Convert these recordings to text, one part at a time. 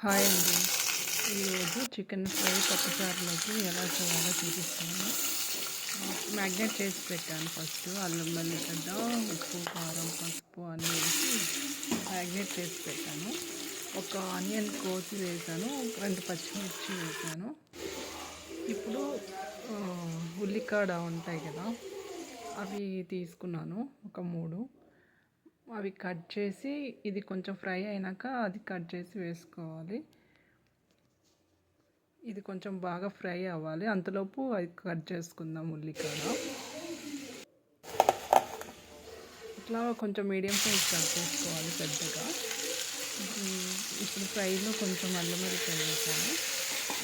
Hi అండి. ఈరోజు chicken fry పప్పుచారులోకి ఎలా చేయాలో చూపిస్తాను. మ్యాగ్నేట్ చేసి పెట్టాను ఫస్ట్. అల్లం వెల్లిగడ్డ, ఉప్పు, కారం, పసుపు అన్నీ వేసి మ్యాగ్నేట్ చేసి పెట్టాను. ఒక ఆనియన్ కోసి వేసాను, 2 పచ్చిమిర్చి వేసాను. ఇప్పుడు ఉల్లికాడ ఉంటాయి కదా, అవి తీసుకున్నాను ఒక 3. అవి కట్ చేసి ఇది కొంచెం ఫ్రై అయినాక అది కట్ చేసి వేసుకోవాలి. ఇది కొంచెం బాగా ఫ్రై అవ్వాలి, అంతలోపు అది కట్ చేసుకుందాం ఉల్లికాడ. ఇట్లా కొంచెం మీడియం సైజ్ కట్ చేసుకోవాలి పెద్దగా. ఇప్పుడు ఫ్రైలో కొంచెం అల్లం వెల్లిపాయ వేసాను.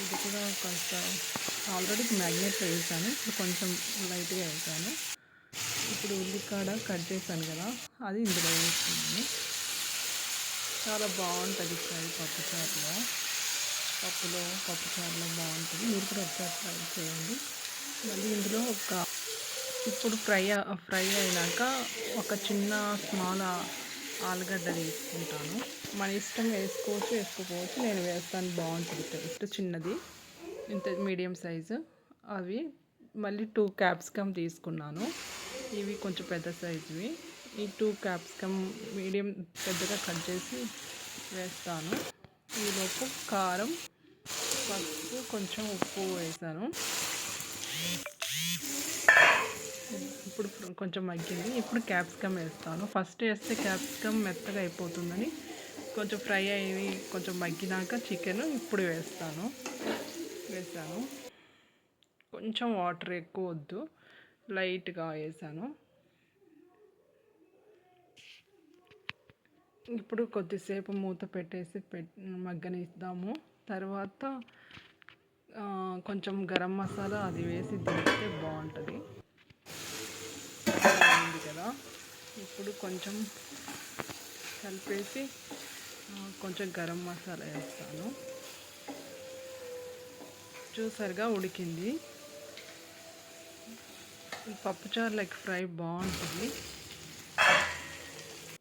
ఇది కూడా కాస్త ఆల్రెడీ మ్యాగ్నేట్ వేసాను, ఇప్పుడు కొంచెం లైట్గా వేసాను. ఇప్పుడు ఉల్లికాడ కట్ చేశాను కదా, అది ఇందులో వేస్తున్నాను. చాలా బాగుంటుంది ఫ్రై పప్పుచారులో. పప్పుచారులో బాగుంటుంది. మీరు కూడా ఒకసారి ట్రై చేయండి. మళ్ళీ ఇందులో ఇప్పుడు ఫ్రై అయినాక ఒక చిన్న స్మాల్ ఆలుగడ్డ తీసుకుంటాను. మన ఇష్టం, వేసుకోవచ్చు వేసుకోకపోవచ్చు. నేను వేస్తాను, బాగుంటుంది టేస్ట్. చిన్నది ఇంత మీడియం సైజు అవి. మళ్ళీ 2 క్యాప్సికమ్ తీసుకున్నాను. ఇవి కొంచెం పెద్ద సైజువి. ఈ 2 క్యాప్సికమ్ మీడియం పెద్దగా కట్ చేసి వేస్తాను. ఈలోపు కారం, పసుపు, కొంచెం ఉప్పు వేసాను. ఇప్పుడు కొంచెం మగ్గింది. ఇప్పుడు క్యాప్సికమ్ వేస్తాను. ఫస్ట్ వేస్తే క్యాప్సికమ్ మెత్తగా అయిపోతుందని కొంచెం ఫ్రై అయ్యి కొంచెం మగ్గినాక చికెన్ ఇప్పుడు వేసాను. కొంచెం వాటర్ ఎక్కువ వద్దు, లైట్గా వేసాను. ఇప్పుడు కొద్దిసేపు మూత పెట్టేసి మగ్గనిద్దాము. తర్వాత కొంచెం గరం మసాలా అది వేసి దింపితే బాగుంటుంది. అయింది కదా, ఇప్పుడు కొంచెం కలిపేసి కొంచెం గరం మసాలా వేస్తాను. చూసారుగా ఉడికింది. పప్పుచారు లెగ్ ఫ్రై బాగుంటుంది.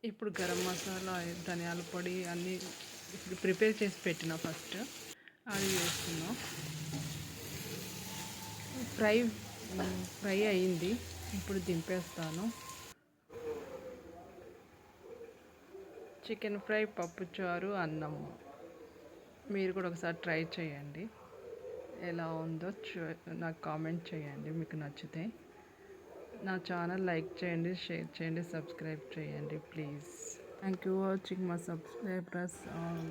ఇప్పుడు గరం మసాలా, ధనియాల పొడి అన్నీ ఇప్పుడు ప్రిపేర్ చేసి పెట్టిన ఫస్ట్ అది వేస్తున్నాం. ఫ్రై అయింది. ఇప్పుడు దింపేస్తాను. చికెన్ ఫ్రై, పప్పుచారు, అన్నం. మీరు కూడా ఒకసారి ట్రై చేయండి. ఎలా ఉందో నాకు కామెంట్ చేయండి మీకు నచ్చితే. నా ఛానల్ లైక్ చేయండి, షేర్ చేయండి, సబ్స్క్రైబ్ చేయండి please. Thank you watching my subscribers all.